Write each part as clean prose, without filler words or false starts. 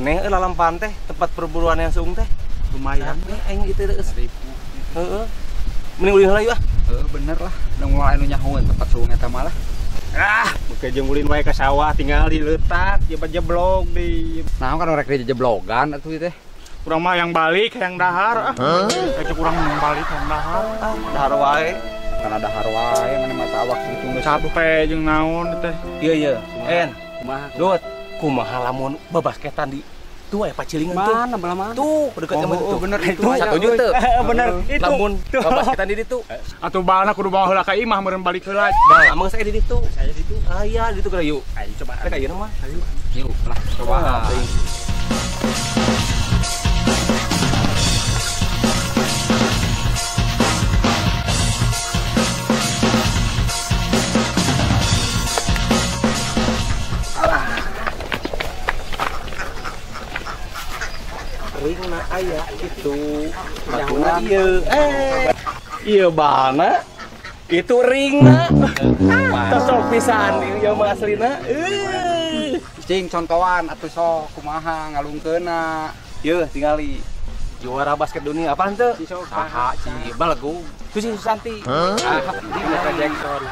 keneh lalampan teh tempat perburuan yang seung teh. Lumayan. Aing gitu geus. Heeh. Mending ulin heula yuk ah. Bener lah. Udah mulai anu nyahoeun tempat suung eta mah lah. Bukan jeung ulin wae ka sawah tinggal diletak, jeblok di. Nah, kan rek dijeblogan atuh teh. Kurang mah yang balik, yang dahar. Kayak kurang yang balik, yang dahar. Dahar wae. Karena dahar wae mana mata awak gitu geus Capek jeung naon teh. Iya. En. kumaha. Dut, kumaha lamun babasketan di tuh pacilingan tuh. Mana belah mana? Tuh, dekat sama itu. Bener itu. 1 juta. Bener itu. Lamun babasketan di ditu. Atuh bahalna kudu bawa heula ka imah meureun balik heula. Dah, amang saya di ditu. Saya di situ. Aya di ditu kira yuk. Ayo coba. Rek ayeuna mah. Ayo. Yuk lah coba. Ringna aya itu. Batuna ieu. Ieu bana. Itu ringna. Tosok pisan ieu mah aslina. Cing contohan atuh sok kumaha ngalungkeunna. Yeuh tingali juara basket dunia apaan tuh? Saha Si Balegu. Itu si Susanti. Di Michael Jackson.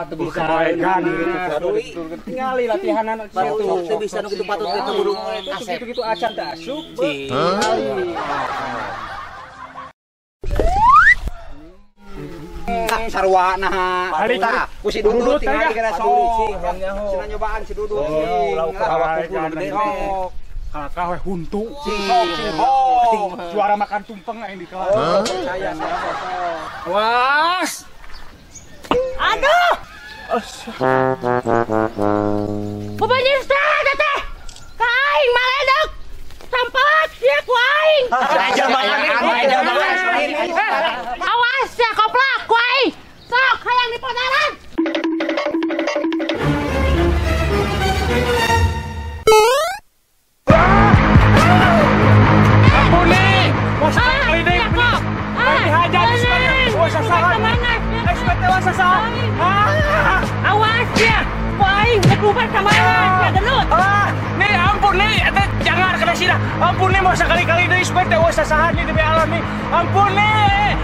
Tuh bisa Kebaikan. Tingali latihanan Patut teu bisa nu kitu patut kita burung asep. gitu acan teh asup. Sarua nah. Ku si Dudut tingali kana sok. Sina nyobaan si Dudut. Lawak gede. Kakak we huntu. Cing. Suara makan tumpeng aing di kelas. Percaya saya sosok. Was. Aduh! Bapaknya Ustaz, teh! Kain maledek! Sampak dia ku aing! Awas ya koplak ku aing! Sok, hayang dipodaran! Ampuni! Wasa klinik benih. Dihajar sebenarnya. Wasa salah. Ekspert wasa salah. Awas ya! Ku aing berubah kemana? Ya gelut! Nih ampun nih, jangan kena sirah. Ampun nih, mau sekali-kali deh supaya wasa salah nih demi alam nih. Ampun nih.